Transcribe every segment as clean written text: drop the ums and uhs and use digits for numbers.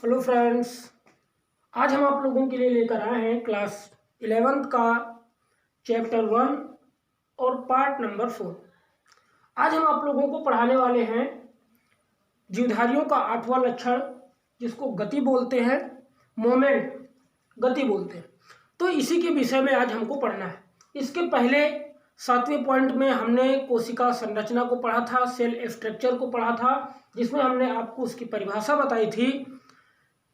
Hello friends, आज हम आप लोगों के लिए लेकर आए हैं क्लास 11th का चैप्टर 1 और पार्ट नंबर 4। आज हम आप लोगों को पढ़ाने वाले हैं जीवधारियों का 8वां लक्षण, जिसको गति बोलते हैं, मोमेंट गति बोलते हैं। तो इसी के विषय में आज हमको पढ़ना है। इसके पहले 7वें पॉइंट में हमने कोशिका संरचना को पढ़ा था, सेल स्ट्रक्चर को पढ़ा था, जिसमें हमने आपको उसकी परिभाषा बताई थी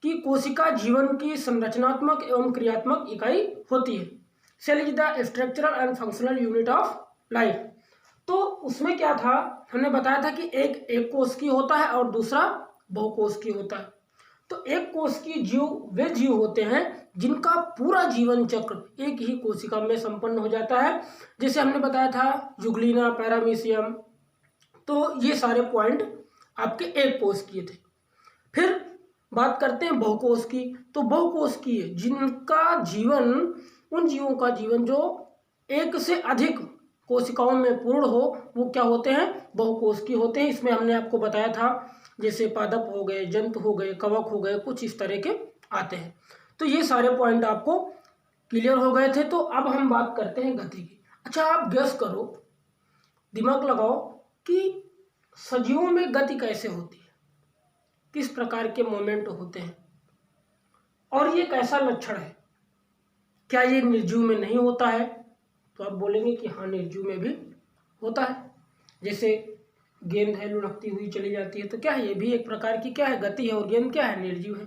कि कोशिका जीवन की संरचनात्मक एवं क्रियात्मक इकाई होती है। Cell is the structural and functional unit of life. तो उसमें क्या था, हमने बताया था कि एक कोश की होता है और दूसरा बहुकोश की होता है। तो एक कोश की जीव वे जीव होते हैं जिनका पूरा जीवन चक्र एक ही कोशिका में संपन्न हो जाता है, जैसे हमने बताया था जुगलीना, पैरामीशियम। तो ये सारे पॉइंट आपके एक कोश किए थे। फिर बात करते हैं बहुकोश की। तो बहुकोश की है जिनका जीवन, उन जीवों का जीवन जो एक से अधिक कोशिकाओं में पूर्ण हो, वो क्या होते हैं, बहुकोश की होते हैं। इसमें हमने आपको बताया था जैसे पादप हो गए, जंतु हो गए, कवक हो गए, कुछ इस तरह के आते हैं। तो ये सारे पॉइंट आपको क्लियर हो गए थे। तो अब हम बात करते हैं गति की। अच्छा, आप गेस करो, दिमाग लगाओ कि सजीवों में गति कैसे होती है, किस प्रकार के मोमेंट होते हैं और ये कैसा लक्षण है। क्या ये निर्जीव में नहीं होता है? तो आप बोलेंगे कि हाँ, निर्जीव में भी होता है। जैसे गेंद है, लुढ़कती हुई चली जाती है, तो क्या है, ये भी एक प्रकार की क्या है, गति है, और गेंद क्या है, निर्जीव है।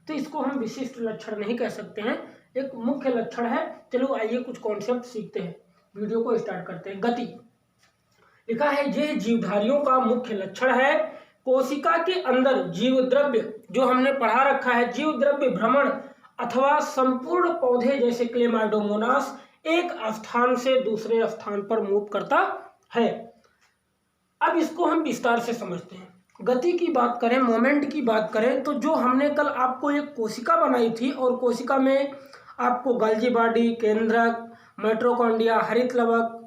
तो इसको हम विशिष्ट लक्षण नहीं कह सकते हैं, एक मुख्य लक्षण है। चलो आइए कुछ कॉन्सेप्ट सीखते हैं, वीडियो को स्टार्ट करते हैं। गति लिखा है, ये जीवधारियों का मुख्य लक्षण है। कोशिका के अंदर जीव द्रव्य, जो हमने पढ़ा रखा है, जीव द्रव्य भ्रमण अथवा संपूर्ण पौधे जैसे क्लेमाइडोमोनास एक स्थान से दूसरे स्थान पर मूव करता है। अब इसको हम विस्तार से समझते हैं। गति की बात करें, मोमेंट की बात करें, तो जो हमने कल आपको एक कोशिका बनाई थी और कोशिका में आपको गोल्गी बॉडी, केंद्रक, माइटोकॉन्ड्रिया, हरित लवक,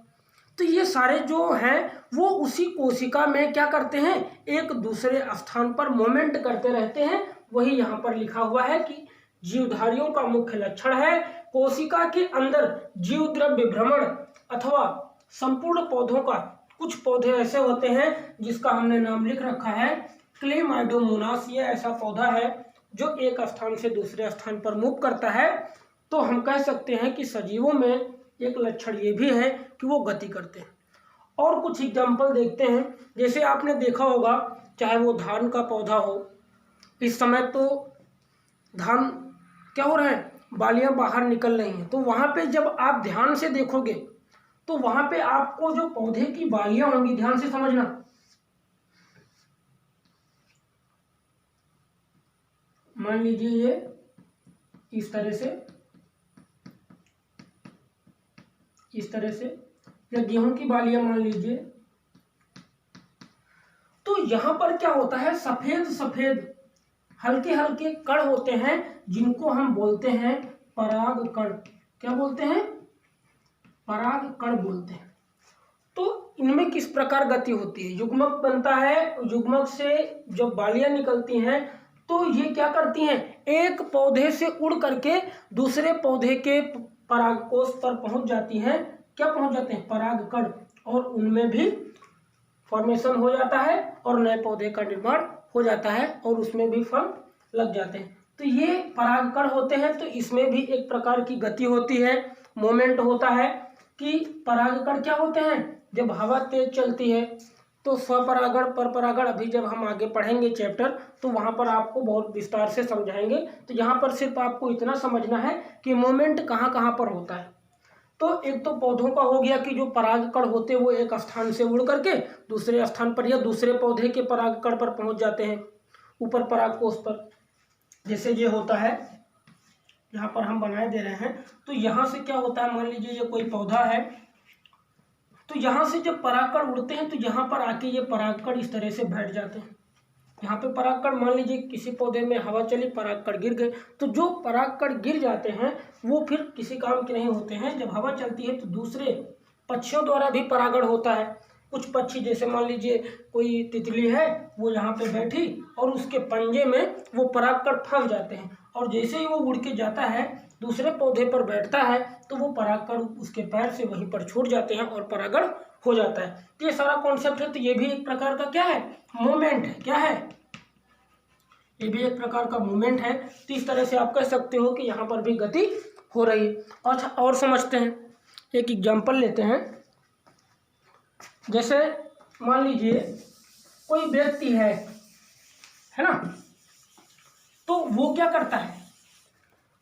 तो ये सारे जो हैं वो उसी कोशिका में क्या करते हैं, एक दूसरे स्थान पर मोमेंट करते रहते हैं। वही यहाँ पर लिखा हुआ है कि जीवधारियों का मुख्य लक्षण है कोशिका के अंदर जीव द्रव्य भ्रमण अथवा संपूर्ण पौधों का, कुछ पौधे ऐसे होते हैं जिसका हमने नाम लिख रखा है क्लेमाइडोमोनास। ये ऐसा पौधा है जो एक स्थान से दूसरे स्थान पर मूव करता है। तो हम कह सकते हैं कि सजीवों में एक लक्षण ये भी है कि वो गति करते हैं। और कुछ एग्जाम्पल देखते हैं। जैसे आपने देखा होगा, चाहे वो धान का पौधा हो, इस समय तो धान क्या हो रहा है, बालियां बाहर निकल रही हैं। तो वहां पे जब आप ध्यान से देखोगे तो वहां पे आपको जो पौधे की बालियां होंगी, ध्यान से समझना, मान लीजिए ये इस तरह से, या गेहूं की बालियां मान लीजिए। तो यहां पर क्या होता है, सफेद सफेद हल्के हल्के कण होते हैं जिनको हम बोलते हैं पराग कण। क्या बोलते हैं, पराग कण बोलते हैं। तो इनमें किस प्रकार गति होती है, युग्मक बनता है, युग्मक से जब बालियां निकलती हैं तो ये क्या करती हैं, एक पौधे से उड़ करके दूसरे पौधे के परागकोश पर पहुंच जाती हैं। क्या पहुंच जाते हैं, पराग कण, और उनमें भी फॉर्मेशन हो जाता है और नए पौधे का निर्माण हो जाता है और उसमें भी फल लग जाते हैं। तो ये परागकण होते हैं। तो इसमें भी एक प्रकार की गति होती है, मोमेंट होता है कि परागकण क्या होते हैं, जब हवा तेज चलती है तो स्वपरागण, परपरागण, अभी जब हम आगे पढ़ेंगे चैप्टर तो वहां पर आपको बहुत विस्तार से समझाएंगे। तो यहाँ पर सिर्फ आपको इतना समझना है कि मोमेंट कहाँ कहाँ पर होता है। तो एक तो पौधों का हो गया कि जो परागकण होते हैं वो एक स्थान से उड़ करके दूसरे स्थान पर या दूसरे पौधे के परागकण पर पहुंच जाते हैं, ऊपर परागकोश पर। जैसे ये होता है, यहाँ पर हम बनाए दे रहे हैं। तो यहाँ से क्या होता है, मान लीजिए ये कोई पौधा है, तो यहाँ से जब परागकण उड़ते हैं तो यहाँ पर आके ये परागकण इस तरह से बैठ जाते हैं। यहाँ पे परागकण, मान लीजिए किसी पौधे में हवा चली, परागकण गिर गए, तो जो परागकण गिर जाते हैं वो फिर किसी काम के नहीं होते हैं। जब हवा चलती है तो दूसरे पक्षियों द्वारा भी परागण होता है। कुछ पक्षी, जैसे मान लीजिए कोई तितली है, वो यहाँ पे बैठी और उसके पंजे में वो परागकण फंस जाते हैं, और जैसे ही वो उड़ के जाता है दूसरे पौधे पर बैठता है तो वो परागकण उसके पैर से वहीं पर छूट जाते हैं और परागण हो जाता है। तो ये सारा कॉन्सेप्ट है। तो ये भी एक प्रकार का क्या है, मूवमेंट है। क्या है, ये भी एक प्रकार का मूवमेंट है। तो इस तरह से आप कह सकते हो कि यहाँ पर भी गति हो रही है। अच्छा, और समझते हैं, एक एग्जाम्पल लेते हैं। जैसे मान लीजिए कोई व्यक्ति है ना, तो वो क्या करता है,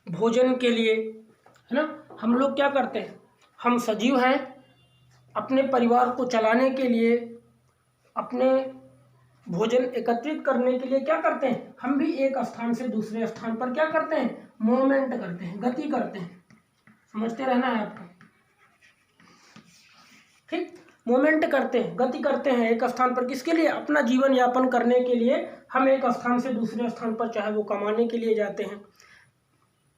भोजन के लिए, है ना, हम लोग क्या करते हैं, हम सजीव हैं, अपने परिवार को चलाने के लिए, अपने भोजन एकत्रित करने के लिए क्या करते हैं, हम भी एक स्थान से दूसरे स्थान पर क्या करते हैं, मूवमेंट करते हैं, गति करते हैं। समझते रहना है आपको, ठीक। मूवमेंट करते हैं, गति करते हैं एक स्थान पर, किसके लिए, अपना जीवन यापन करने के लिए हम एक स्थान से दूसरे स्थान पर, चाहे वो कमाने के लिए जाते हैं,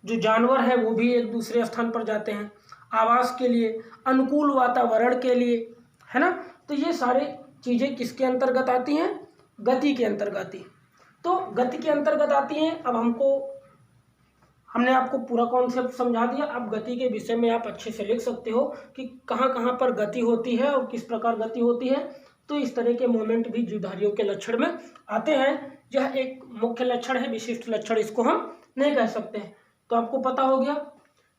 जो जानवर है वो भी एक दूसरे स्थान पर जाते हैं, आवास के लिए, अनुकूल वातावरण के लिए, है ना। तो ये सारी चीज़ें किसके अंतर्गत आती हैं, गति के अंतर्गत आती हैं। तो गति के अंतर्गत आती हैं। अब हमने आपको पूरा कॉन्सेप्ट समझा दिया। अब गति के विषय में आप अच्छे से लिख सकते हो कि कहाँ कहाँ पर गति होती है और किस प्रकार गति होती है। तो इस तरह के मोमेंट भी जीवधारियों के लक्षण में आते हैं। यह एक मुख्य लक्षण है, विशिष्ट लक्षण इसको हम नहीं कह सकते हैं। तो आपको पता हो गया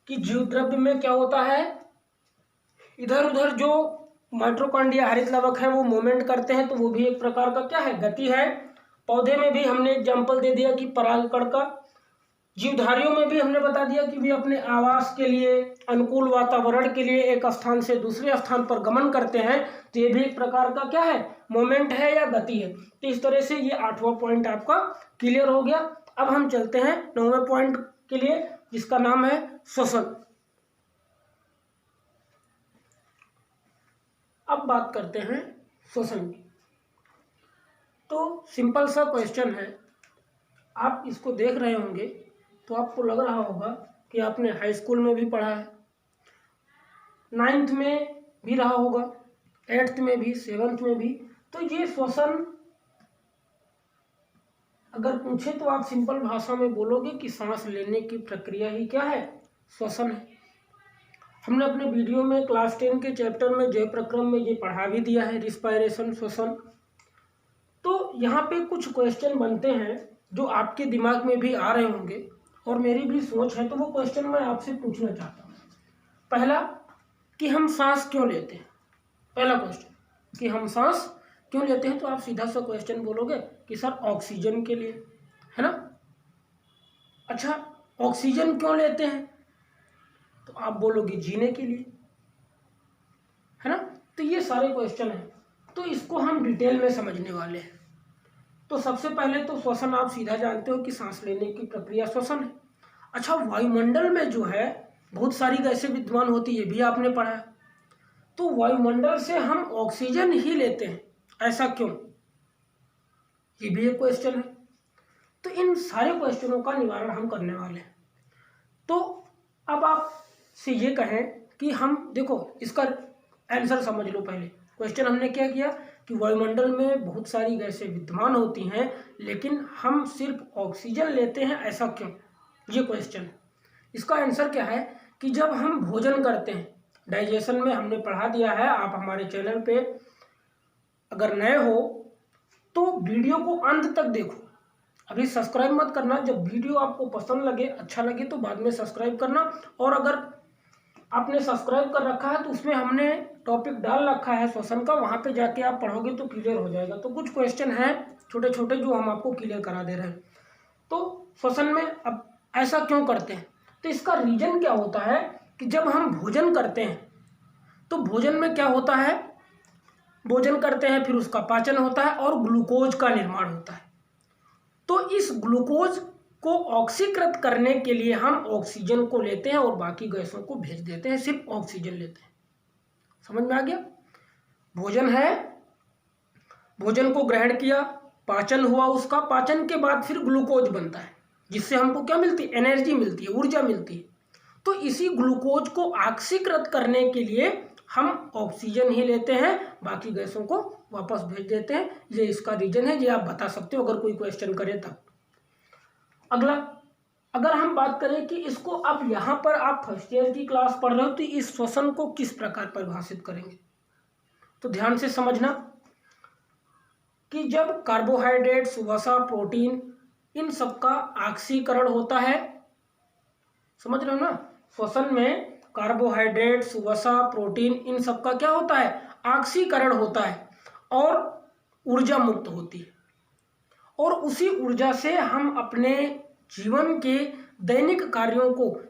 कि जीवद्रव्य में क्या होता है, इधर उधर जो माइटोकॉन्ड्रिया हरित लवक है वो मूवमेंट करते हैं, तो वो भी एक प्रकार का क्या है, गति है। पौधे में भी हमने एग्जाम्पल दे दिया कि परागकण का। जीवधारियों में भी हमने बता दिया कि वे अपने आवास के लिए, अनुकूल वातावरण के लिए एक स्थान से दूसरे स्थान पर गमन करते हैं। तो ये भी एक प्रकार का क्या है, मोमेंट है या गति है। तो इस तरह से ये 8वां पॉइंट आपका क्लियर हो गया। अब हम चलते हैं 9वें पॉइंट के लिए, जिसका नाम है श्वसन। अब बात करते हैं श्वसन की। तो सिंपल सा क्वेश्चन है, आप इसको देख रहे होंगे तो आपको लग रहा होगा कि आपने हाई स्कूल में भी पढ़ा है, 9th में भी रहा होगा, 8th में भी, 7th में भी। तो ये श्वसन अगर पूछे तो आप सिंपल भाषा में बोलोगे कि सांस लेने की प्रक्रिया ही क्या है, श्वसन है। हमने अपने वीडियो में क्लास 10 के चैप्टर में जय प्रक्रम में ये पढ़ा भी दिया है, रिस्पायरेशन, श्वसन। तो यहाँ पे कुछ क्वेश्चन बनते हैं जो आपके दिमाग में भी आ रहे होंगे और मेरी भी सोच है, तो वो क्वेश्चन मैं आपसे पूछना चाहता हूँ। पहला, कि हम सांस क्यों लेते हैं। पहला क्वेश्चन कि हम सांस क्यों लेते हैं, तो आप सीधा सा क्वेश्चन बोलोगे कि सर ऑक्सीजन के लिए, है ना। अच्छा, ऑक्सीजन क्यों लेते हैं, तो आप बोलोगे जीने के लिए, है ना। तो ये सारे क्वेश्चन हैं, तो इसको हम डिटेल में समझने वाले हैं। तो सबसे पहले तो श्वसन आप सीधा जानते हो कि सांस लेने की प्रक्रिया श्वसन है। अच्छा, वायुमंडल में जो है बहुत सारी गैसें विद्यमान होती है, ये भी आपने पढ़ा है। तो वायुमंडल से हम ऑक्सीजन ही लेते हैं, ऐसा क्यों, ये भी एक क्वेश्चन है। तो इन सारे क्वेश्चनों का निवारण हम करने वाले हैं। तो अब आप से ये कहें कि हम देखो इसका आंसर समझ लो। पहले क्वेश्चन हमने क्या किया कि वायुमंडल में बहुत सारी गैसें विद्यमान होती हैं लेकिन हम सिर्फ ऑक्सीजन लेते हैं, ऐसा क्यों, ये क्वेश्चन। इसका आंसर क्या है कि जब हम भोजन करते हैं, डाइजेशन में हमने पढ़ा दिया है, आप हमारे चैनल पे अगर नए हो तो वीडियो को अंत तक देखो। अभी सब्सक्राइब मत करना, जब वीडियो आपको पसंद लगे, अच्छा लगे तो बाद में सब्सक्राइब करना। और अगर आपने सब्सक्राइब कर रखा है तो उसमें हमने टॉपिक डाल रखा है श्वसन का, वहाँ पे जाके आप पढ़ोगे तो क्लियर हो जाएगा। तो कुछ क्वेश्चन हैं छोटे छोटे जो हम आपको क्लियर करा दे रहे हैं। तो श्वसन में अब ऐसा क्यों करते हैं, तो इसका रीजन क्या होता है कि जब हम भोजन करते हैं तो भोजन में क्या होता है, भोजन करते हैं फिर उसका पाचन होता है और ग्लूकोज का निर्माण होता है। तो इस ग्लूकोज को ऑक्सीकृत करने के लिए हम ऑक्सीजन को लेते हैं और बाकी गैसों को भेज देते हैं, सिर्फ ऑक्सीजन लेते हैं। समझ में आ गया। भोजन है, भोजन को ग्रहण किया, पाचन हुआ, उसका पाचन के बाद फिर ग्लूकोज बनता है जिससे हमको क्या मिलती है, एनर्जी मिलती है, ऊर्जा मिलती है। तो इसी ग्लूकोज को ऑक्सीकृत करने के लिए हम ऑक्सीजन ही लेते हैं, बाकी गैसों को वापस भेज देते हैं। ये इसका रीजन है, ये आप बता सकते हो अगर कोई क्वेश्चन करे तब। अगला, अगर हम बात करें कि इसको अब यहाँ पर आप फर्स्ट ईयर की क्लास पढ़ रहे हो तो इस श्वसन को किस प्रकार परिभाषित करेंगे, तो ध्यान से समझना कि जब कार्बोहाइड्रेट्स, वसा, प्रोटीन, इन सब का ऑक्सीकरण होता है, समझ रहे हो ना, श्वसन में कार्बोहाइड्रेट्स, वसा, प्रोटीन, इन सब का क्या होता है, ऑक्सीकरण होता है और ऊर्जा मुक्त होती है। और उसी ऊर्जा से हम अपने जीवन के दैनिक कार्यों को,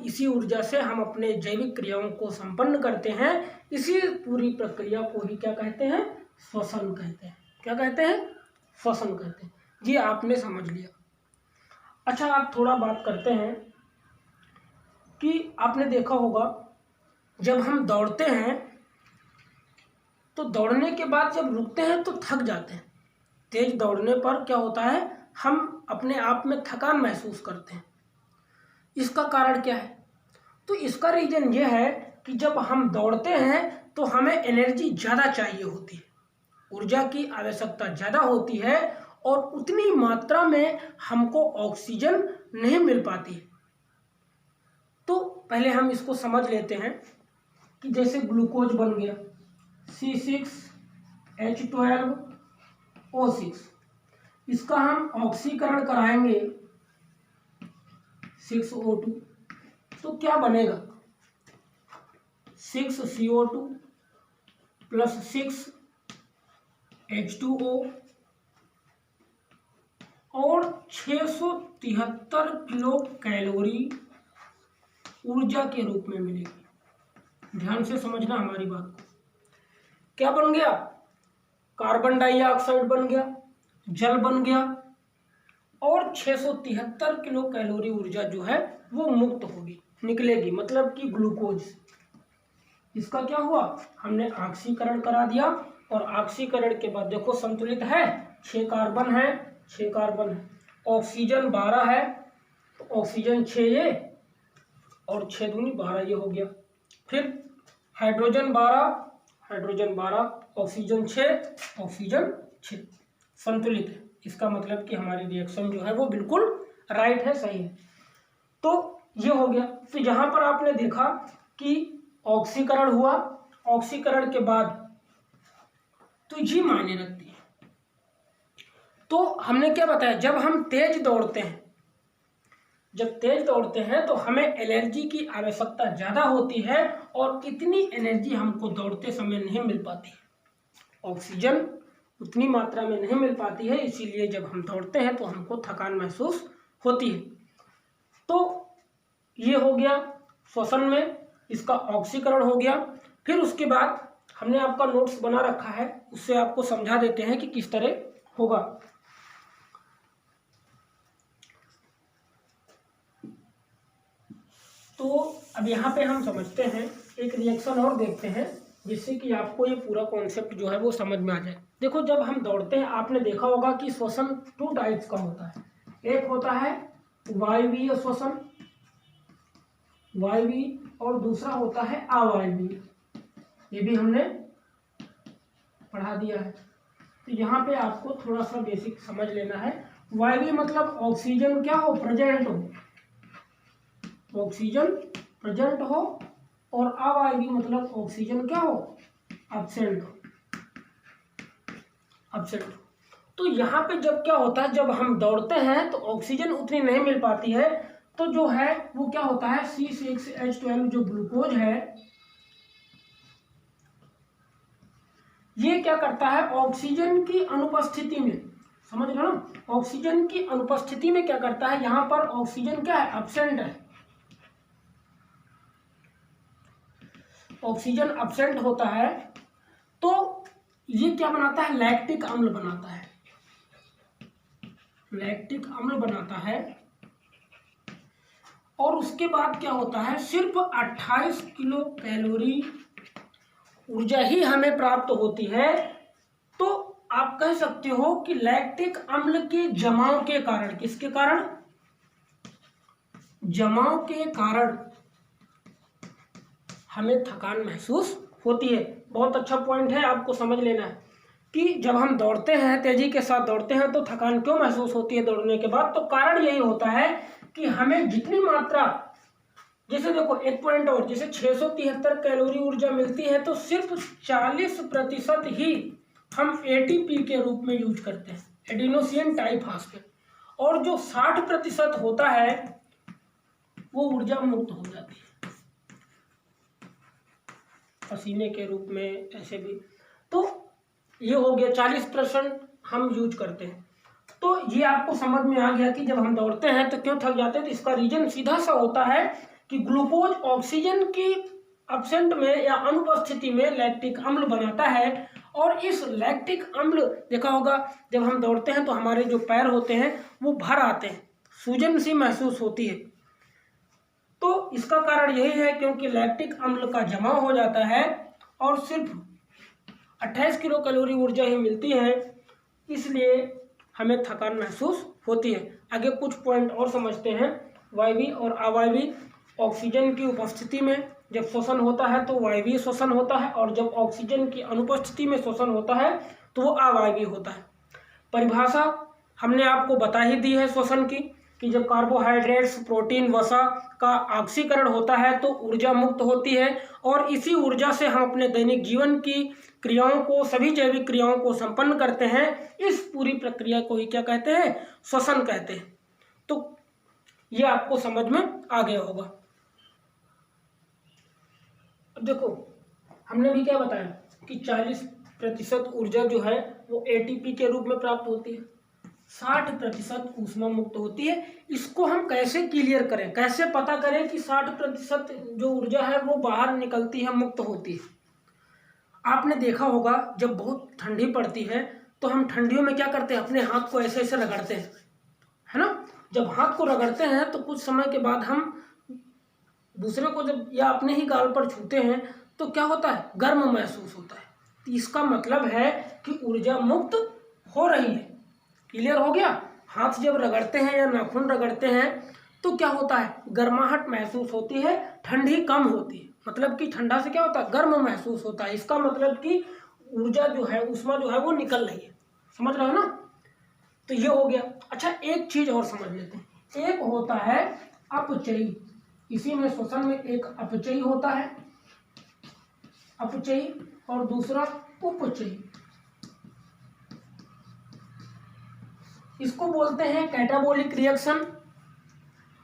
इसी ऊर्जा से हम अपने जैविक क्रियाओं को संपन्न करते हैं। इसी पूरी प्रक्रिया को ही क्या कहते हैं, श्वसन कहते हैं। क्या कहते हैं, श्वसन कहते हैं। ये आपने समझ लिया। अच्छा, आप थोड़ा बात करते हैं कि आपने देखा होगा जब हम दौड़ते हैं तो दौड़ने के बाद जब रुकते हैं तो थक जाते हैं। तेज दौड़ने पर क्या होता है, हम अपने आप में थकान महसूस करते हैं। इसका कारण क्या है, तो इसका रीजन ये है कि जब हम दौड़ते हैं तो हमें एनर्जी ज़्यादा चाहिए होती है, ऊर्जा की आवश्यकता ज़्यादा होती है और उतनी मात्रा में हमको ऑक्सीजन नहीं मिल पाती है। तो पहले हम इसको समझ लेते हैं कि जैसे ग्लूकोज बन गया C6H12O6, इसका हम ऑक्सीकरण कराएंगे 6O2, तो क्या बनेगा 6CO2 प्लस 6H2O और 673 किलो कैलोरी ऊर्जा के रूप में मिलेगी। ध्यान से समझना हमारी बात को। क्या बन गया, कार्बन डाइऑक्साइड बन गया, जल बन गया और 673 किलो कैलोरी ऊर्जा जो है वो मुक्त होगी, निकलेगी, मतलब कि ग्लूकोज। इसका क्या हुआ, हमने ऑक्सीकरण करा दिया और ऑक्सीकरण के बाद देखो संतुलित है, 6 कार्बन है, 6 कार्बन है, ऑक्सीजन 12 है, तो ऑक्सीजन 6 ये और 6 दूनी 12 ये हो गया। फिर हाइड्रोजन 12, ऑक्सीजन 6, ऑक्सीजन 6, संतुलित है। इसका मतलब कि हमारी रिएक्शन जो है वो बिल्कुल राइट है, सही है। तो ये हो गया। तो यहाँ पर आपने देखा कि ऑक्सीकरण हुआ, ऑक्सीकरण के बाद तो ये मायने रखती है। तो हमने क्या बताया, जब हम तेज दौड़ते हैं, जब तेज दौड़ते हैं तो हमें एनर्जी की आवश्यकता ज़्यादा होती है और इतनी एनर्जी हमको दौड़ते समय नहीं मिल पाती है, ऑक्सीजन उतनी मात्रा में नहीं मिल पाती है, इसीलिए जब हम दौड़ते हैं तो हमको थकान महसूस होती है। तो ये हो गया श्वसन में, इसका ऑक्सीकरण हो गया। फिर उसके बाद हमने आपका नोट्स बना रखा है, उससे आपको समझा देते हैं कि किस तरह होगा। तो अब यहाँ पे हम समझते हैं, एक रिएक्शन और देखते हैं जिससे कि आपको ये पूरा कॉन्सेप्ट जो है वो समझ में आ जाए। देखो, जब हम दौड़ते हैं आपने देखा होगा कि श्वसन 2 टाइप्स का होता है। एक होता है वायवीय श्वसन, वायवीय, और दूसरा होता है अवायवीय। ये भी हमने पढ़ा दिया है। तो यहाँ पे आपको थोड़ा सा बेसिक समझ लेना है। वायवीय मतलब ऑक्सीजन क्या हो, प्रेजेंट हो, ऑक्सीजन प्रेजेंट हो, और अवायवीय मतलब ऑक्सीजन क्या हो, एब्सेंट हो, एब्सेंट हो। तो यहाँ पे जब क्या होता है, जब हम दौड़ते हैं तो ऑक्सीजन उतनी नहीं मिल पाती है, तो जो है वो क्या होता है, C6H12 जो ग्लूकोज है ये क्या करता है, ऑक्सीजन की अनुपस्थिति में, समझ रहे हो, ऑक्सीजन की अनुपस्थिति में क्या करता है, यहाँ पर ऑक्सीजन क्या है, एब्सेंट है, ऑक्सीजन एब्सेंट होता है, तो ये क्या बनाता है, लैक्टिक अम्ल बनाता है, लैक्टिक अम्ल बनाता है। और उसके बाद क्या होता है, सिर्फ 28 किलो कैलोरी ऊर्जा ही हमें प्राप्त होती है। तो आप कह सकते हो कि लैक्टिक अम्ल के जमाव के कारण, किसके कारण, जमाव के कारण हमें थकान महसूस होती है। बहुत अच्छा पॉइंट है, आपको समझ लेना है कि जब हम दौड़ते हैं, तेजी के साथ दौड़ते हैं, तो थकान क्यों महसूस होती है दौड़ने के बाद। तो कारण यही होता है कि हमें जितनी मात्रा, जैसे देखो एक पॉइंट और, जैसे 673 कैलोरी ऊर्जा मिलती है तो सिर्फ 40% ही हम एटीपी के रूप में यूज करते हैं, एडिनोसिन ट्राइफॉस्फेट, और जो 60% होता है वो ऊर्जा मुक्त हो जाती है पसीने के रूप में, ऐसे भी। तो ये हो गया 40% हम यूज करते हैं। तो ये आपको समझ में आ गया कि जब हम दौड़ते हैं तो क्यों थक जाते हैं। तो इसका रीजन सीधा सा होता है कि ग्लूकोज ऑक्सीजन की एब्सेंट में या अनुपस्थिति में लैक्टिक अम्ल बनाता है, और इस लैक्टिक अम्ल, देखा होगा जब हम दौड़ते हैं तो हमारे जो पैर होते हैं वो भर आते हैं, सूजन सी महसूस होती है। तो इसका कारण यही है क्योंकि लैक्टिक अम्ल का जमाव हो जाता है और सिर्फ 28 किलो कैलोरी ऊर्जा ही मिलती है, इसलिए हमें थकान महसूस होती है। आगे कुछ पॉइंट और समझते हैं। वायवीय और अवायवीय, ऑक्सीजन की उपस्थिति में जब श्वसन होता है तो वायवीय श्वसन होता है, और जब ऑक्सीजन की अनुपस्थिति में श्वसन होता है तो वो अवायवीय होता है। परिभाषा हमने आपको बता ही दी है श्वसन की, कि जब कार्बोहाइड्रेट्स, प्रोटीन, वसा का ऑक्सीकरण होता है तो ऊर्जा मुक्त होती है, और इसी ऊर्जा से हम अपने दैनिक जीवन की क्रियाओं को, सभी जैविक क्रियाओं को संपन्न करते हैं। इस पूरी प्रक्रिया को ही क्या कहते हैं, श्वसन कहते हैं। तो ये आपको समझ में आ गया होगा। अब देखो हमने भी क्या बताया कि 40% ऊर्जा जो है वो एटीपी के रूप में प्राप्त होती है, 60% ऊष्मा मुक्त होती है। इसको हम कैसे क्लियर करें, कैसे पता करें कि 60% जो ऊर्जा है वो बाहर निकलती है, मुक्त होती है। आपने देखा होगा जब बहुत ठंडी पड़ती है तो हम ठंडियों में क्या करते हैं, अपने हाथ को ऐसे ऐसे रगड़ते हैं, है ना। जब हाथ को रगड़ते हैं तो कुछ समय के बाद हम दूसरे को जब या अपने ही गाल पर छूते हैं तो क्या होता है, गर्म महसूस होता है। तो इसका मतलब है कि ऊर्जा मुक्त हो रही है। क्लियर हो गया। हाथ जब रगड़ते हैं या नाखून रगड़ते हैं तो क्या होता है, गर्माहट महसूस होती है, ठंडी कम होती है। मतलब कि ठंडा से क्या होता है, गर्म महसूस होता है। इसका मतलब कि ऊर्जा जो है, ऊष्मा जो है वो निकल रही है। समझ रहे हो ना। तो ये हो गया। अच्छा एक चीज और समझ लेते हैं। एक होता है अपचयी, इसी में श्वसन में एक अपचयी होता है, अपचयी, और दूसरा उपचयी। इसको बोलते हैं कैटाबोलिक रिएक्शन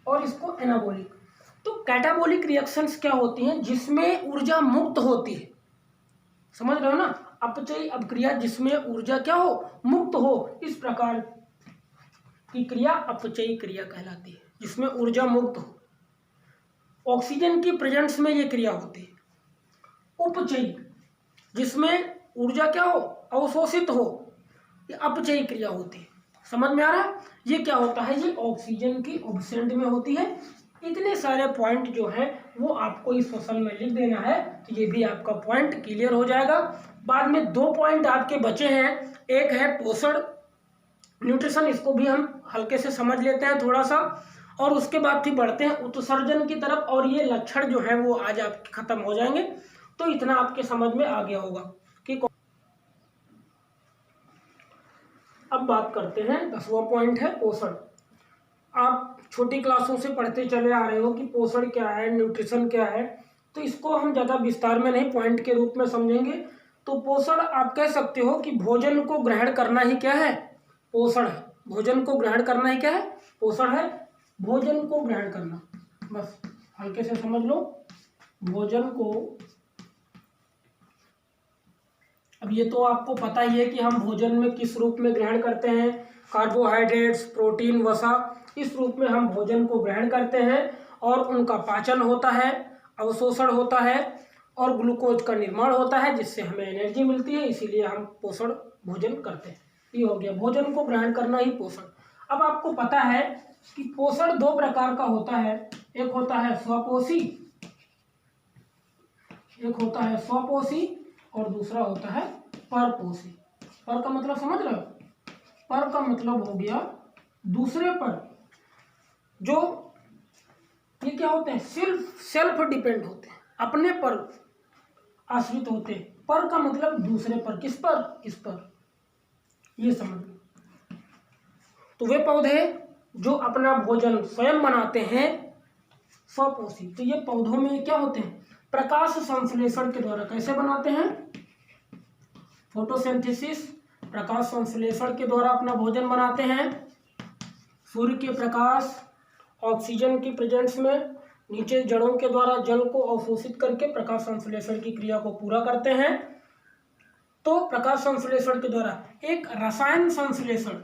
और इसको एनाबोलिक। तो कैटाबोलिक रिएक्शंस क्या होती हैं, जिसमें ऊर्जा मुक्त होती है। समझ रहे हो ना। अपचयी अपक्रिया जिसमें ऊर्जा क्या हो, मुक्त हो, इस प्रकार की क्रिया अपचयी क्रिया कहलाती है, जिसमें ऊर्जा मुक्त हो। ऑक्सीजन की प्रेजेंस में ये क्रिया होती है। उपचयी जिसमें ऊर्जा क्या हो, अवशोषित हो, ये अपचयी क्रिया होती है। समझ में आ रहा है। ये क्या होता है, ये ऑक्सीजन की एब्सेंट में होती है। इतने सारे पॉइंट जो है वो आपको इस क्वेश्चन में लिख देना है, तो ये भी आपका पॉइंट क्लियर हो जाएगा। बाद में 2 पॉइंट आपके बचे हैं। एक है पोषण, न्यूट्रिशन, इसको भी हम हल्के से समझ लेते हैं थोड़ा सा, और उसके बाद फिर बढ़ते हैं उत्सर्जन की तरफ, और ये लक्षण जो है वो आज आपके खत्म हो जाएंगे। तो इतना आपके समझ में आ गया होगा कि अब बात करते हैं 10वां पॉइंट है पोषण। आप छोटी क्लासों से पढ़ते चले आ रहे हो कि पोषण क्या है, न्यूट्रिशन क्या है, तो इसको हम ज़्यादा विस्तार में नहीं, पॉइंट के रूप में समझेंगे। तो पोषण आप कह सकते हो कि भोजन को ग्रहण करना ही क्या है, पोषण है। भोजन को ग्रहण करना ही क्या है, पोषण है। भोजन को ग्रहण करना, बस हल्के से समझ लो। भोजन को, अब ये तो आपको पता ही है कि हम भोजन में किस रूप में ग्रहण करते हैं, कार्बोहाइड्रेट्स, प्रोटीन, वसा, इस रूप में हम भोजन को ग्रहण करते हैं, और उनका पाचन होता है, अवशोषण होता है, और ग्लूकोज का निर्माण होता है, जिससे हमें एनर्जी मिलती है। इसीलिए हम पोषण भोजन करते हैं। ये हो गया, भोजन को ग्रहण करना ही पोषण। अब आपको पता है कि पोषण 2 प्रकार का होता है। एक होता है स्वपोषी, एक होता है स्वपोषी, और दूसरा होता है परपोषी। पर का मतलब समझ रहे हो। पर का मतलब हो गया दूसरे पर, जो ये क्या होते हैं, सेल्फ डिपेंड होते हैं, अपने पर, आश्रित होते हैं। पर का मतलब दूसरे पर, किस पर, किस पर, ये समझ लो। तो वे पौधे जो अपना भोजन स्वयं बनाते हैं स्वपोषी। तो ये पौधों में क्या होते हैं, प्रकाश संश्लेषण के द्वारा। कैसे बनाते हैं, फोटोसिंथेसिस, प्रकाश संश्लेषण के द्वारा अपना भोजन बनाते हैं। सूर्य के प्रकाश, ऑक्सीजन की प्रेजेंस में नीचे जड़ों के द्वारा जल को अवशोषित करके प्रकाश संश्लेषण की क्रिया को पूरा करते हैं। तो प्रकाश संश्लेषण के द्वारा एक रसायन संश्लेषण,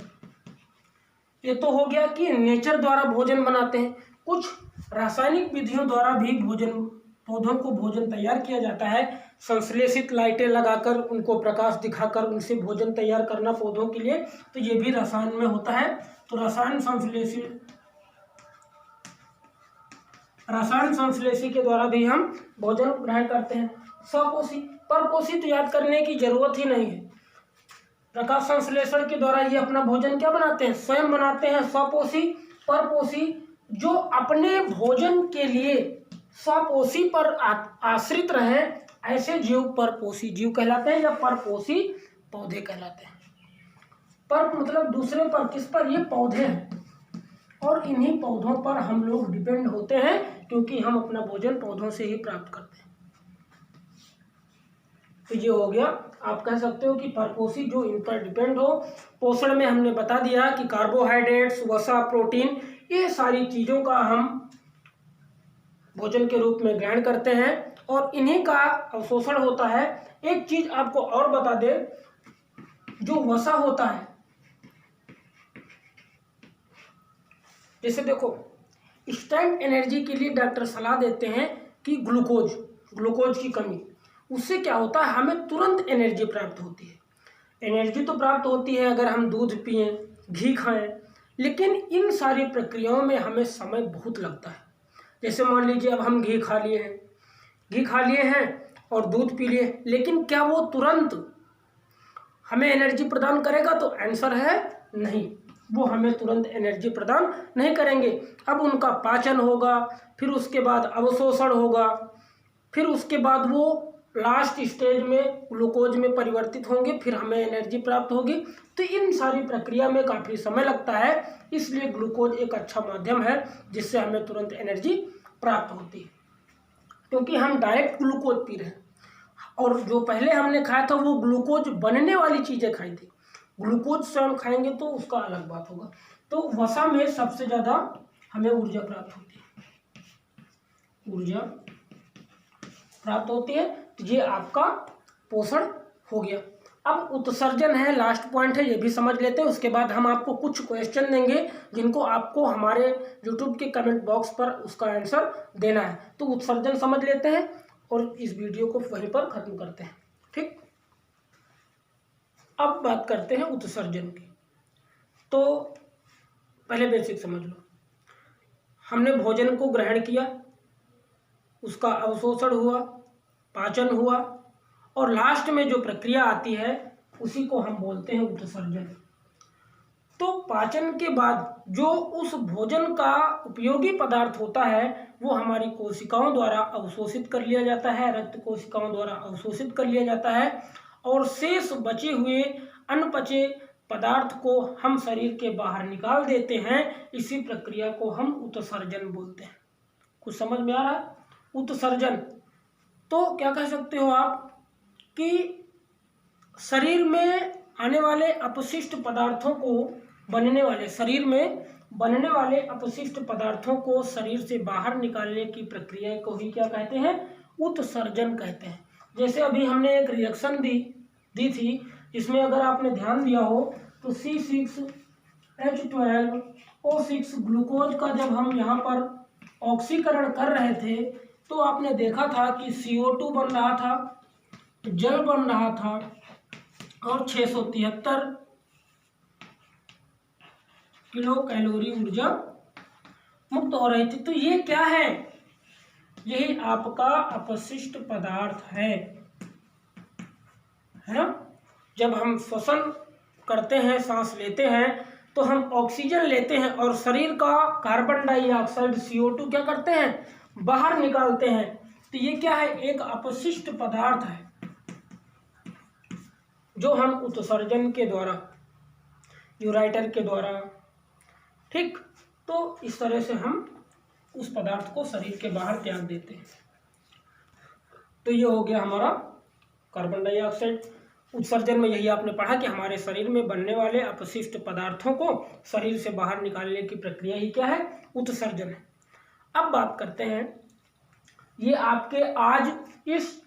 ये तो हो गया कि नेचर द्वारा भोजन बनाते हैं। कुछ रासायनिक विधियों द्वारा भी पौधों को भोजन तैयार किया जाता है। संश्लेषित लाइटें लगाकर, उनको प्रकाश दिखाकर उनसे भोजन तैयार करना पौधों के लिए, तो ये भी रसायन में होता है। तो रसायन संश्लेषी के द्वारा भी हम भोजन ग्रहण करते हैं। स्वपोषी, परपोषी तो याद करने की जरूरत ही नहीं है। प्रकाश संश्लेषण के द्वारा ये अपना भोजन क्या बनाते हैं, स्वयं बनाते हैं। स्वपोषी, परपोषी जो अपने भोजन के लिए स्वपोषी पर आश्रित रहे, ऐसे जीव परपोषी जीव कहलाते हैं या परपोषी पौधे कहलाते हैं। पर मतलब दूसरे पर, किस पर, ये पौधे हैं और इन्हीं पौधों पर हम लोग डिपेंड होते हैं, क्योंकि हम अपना भोजन पौधों से ही प्राप्त करते हैं। तो ये हो गया, आप कह सकते हो कि परपोषी जो इन पर डिपेंड हो। पोषण में हमने बता दिया कि कार्बोहाइड्रेट्स, वसा, प्रोटीन, ये सारी चीज़ों का हम भोजन के रूप में ग्रहण करते हैं और इन्हीं का अवशोषण होता है। एक चीज आपको और बता दे, जो वसा होता है, जैसे देखो इंस्टेंट एनर्जी के लिए डॉक्टर सलाह देते हैं कि ग्लूकोज की कमी, उससे क्या होता है, हमें तुरंत एनर्जी प्राप्त होती है। एनर्जी तो प्राप्त होती है अगर हम दूध पिएं, घी खाएं, लेकिन इन सारी प्रक्रियाओं में हमें समय बहुत लगता है। जैसे मान लीजिए अब हम घी खा लिए हैं और दूध पी लिए, लेकिन क्या वो तुरंत हमें एनर्जी प्रदान करेगा? तो आंसर है नहीं, वो हमें तुरंत एनर्जी प्रदान नहीं करेंगे। अब उनका पाचन होगा, फिर उसके बाद अवशोषण होगा, फिर उसके बाद वो लास्ट स्टेज में ग्लूकोज में परिवर्तित होंगे, फिर हमें एनर्जी प्राप्त होगी। तो इन सारी प्रक्रिया में काफ़ी समय लगता है, इसलिए ग्लूकोज एक अच्छा माध्यम है जिससे हमें तुरंत एनर्जी प्राप्त होती है, क्योंकि हम डायरेक्ट ग्लूकोज पी रहे हैं। और जो पहले हमने खाया था वो ग्लूकोज बनने वाली चीज़ें खाई थी, ग्लूकोज स्वयं खाएंगे तो उसका अलग बात होगा। तो वसा में सबसे ज़्यादा हमें ऊर्जा प्राप्त होती है, तो ये आपका पोषण हो गया। अब उत्सर्जन है, लास्ट पॉइंट है, ये भी समझ लेते हैं। उसके बाद हम आपको कुछ क्वेश्चन देंगे जिनको आपको हमारे यूट्यूब के कमेंट बॉक्स पर उसका आंसर देना है। तो उत्सर्जन समझ लेते हैं और इस वीडियो को वहीं पर ख़त्म करते हैं, ठीक। अब बात करते हैं उत्सर्जन की। तो पहले बेसिक समझ लो, हमने भोजन को ग्रहण किया, उसका अवशोषण हुआ, पाचन हुआ, और लास्ट में जो प्रक्रिया आती है उसी को हम बोलते हैं उत्सर्जन। तो पाचन के बाद जो उस भोजन का उपयोगी पदार्थ होता है वो हमारी कोशिकाओं द्वारा अवशोषित कर लिया जाता है, रक्त कोशिकाओं द्वारा अवशोषित कर लिया जाता है, और शेष बचे हुए अनपचे पदार्थ को हम शरीर के बाहर निकाल देते हैं। इसी प्रक्रिया को हम उत्सर्जन बोलते हैं। कुछ समझ में आ रहा है? उत्सर्जन तो क्या कह सकते हो आप कि शरीर में आने वाले अपशिष्ट पदार्थों को शरीर में बनने वाले अपशिष्ट पदार्थों को शरीर से बाहर निकालने की प्रक्रिया को ही क्या कहते हैं? उत्सर्जन कहते हैं। जैसे अभी हमने एक रिएक्शन दी थी, इसमें अगर आपने ध्यान दिया हो तो C6H12O6 ग्लूकोज का जब हम यहाँ पर ऑक्सीकरण कर रहे थे तो आपने देखा था कि CO2 बन रहा था, जल बन रहा था और 673 किलो कैलोरी ऊर्जा मुक्त हो रही थी। तो ये क्या है? यही आपका अपशिष्ट पदार्थ है ना। जब हम श्वसन करते हैं, सांस लेते हैं, तो हम ऑक्सीजन लेते हैं और शरीर का कार्बन डाइऑक्साइड CO2 क्या करते हैं? बाहर निकालते हैं। तो ये क्या है, एक अपशिष्ट पदार्थ है जो हम उत्सर्जन के द्वारा, यूराइटर के द्वारा, ठीक, तो इस तरह से हम उस पदार्थ को शरीर के बाहर त्याग देते हैं। तो ये हो गया हमारा कार्बन डाइऑक्साइड। उत्सर्जन में यही आपने पढ़ा कि हमारे शरीर में बनने वाले अपशिष्ट पदार्थों को शरीर से बाहर निकालने की प्रक्रिया ही क्या है, उत्सर्जन है। अब बात करते हैं, ये आपके आज इस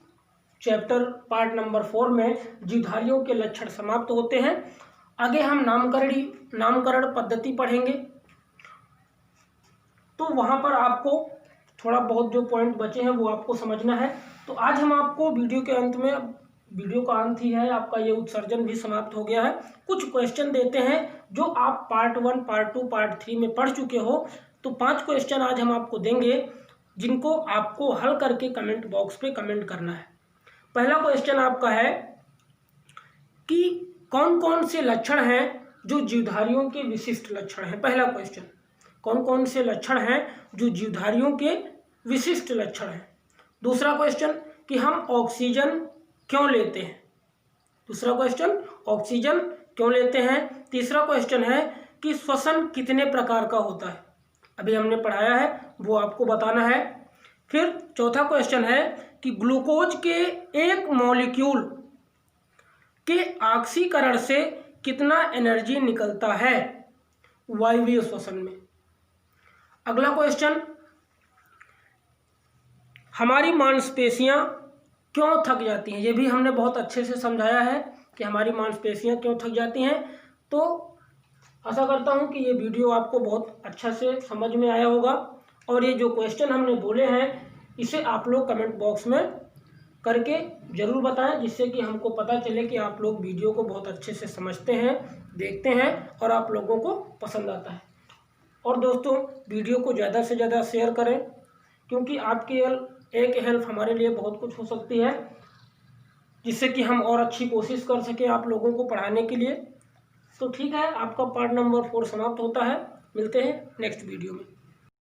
चैप्टर पार्ट नंबर 4 में जीवधारियों के लक्षण समाप्त होते हैं। आगे हम नामकरण पद्धति पढ़ेंगे, तो वहाँ पर आपको थोड़ा बहुत जो पॉइंट बचे हैं वो आपको समझना है। तो आज हम आपको वीडियो के अंत में, वीडियो का अंत ही है, आपका ये उत्सर्जन भी समाप्त हो गया है, कुछ क्वेश्चन देते हैं जो आप पार्ट 1, पार्ट 2, पार्ट 3 में पढ़ चुके हो। तो 5 क्वेश्चन आज हम आपको देंगे जिनको आपको हल करके कमेंट बॉक्स पे कमेंट करना है। पहला क्वेश्चन आपका है कि कौन कौन से लक्षण हैं जो जीवधारियों के विशिष्ट लक्षण हैं। पहला क्वेश्चन, कौन कौन से लक्षण हैं जो जीवधारियों के विशिष्ट लक्षण हैं। दूसरा क्वेश्चन कि हम ऑक्सीजन क्यों लेते हैं। दूसरा क्वेश्चन, ऑक्सीजन क्यों लेते हैं। तीसरा क्वेश्चन है कि श्वसन कितने प्रकार का होता है, अभी हमने पढ़ाया है, वो आपको बताना है। फिर चौथा क्वेश्चन है कि ग्लूकोज के एक मॉलिक्यूल के ऑक्सीकरण से कितना एनर्जी निकलता है वायवीय श्वसन में। अगला क्वेश्चन, हमारी मांसपेशियां क्यों थक जाती हैं। ये भी हमने बहुत अच्छे से समझाया है कि हमारी मांसपेशियां क्यों थक जाती हैं। तो आशा करता हूं कि ये वीडियो आपको बहुत अच्छा से समझ में आया होगा, और ये जो क्वेश्चन हमने बोले हैं इसे आप लोग कमेंट बॉक्स में करके ज़रूर बताएं, जिससे कि हमको पता चले कि आप लोग वीडियो को बहुत अच्छे से समझते हैं, देखते हैं और आप लोगों को पसंद आता है। और दोस्तों, वीडियो को ज़्यादा से ज़्यादा शेयर करें, क्योंकि आपकी एक हेल्प हमारे लिए बहुत कुछ हो सकती है, जिससे कि हम और अच्छी कोशिश कर सकें आप लोगों को पढ़ाने के लिए। तो ठीक है, आपका पार्ट नंबर 4 समाप्त होता है। मिलते हैं नेक्स्ट वीडियो में।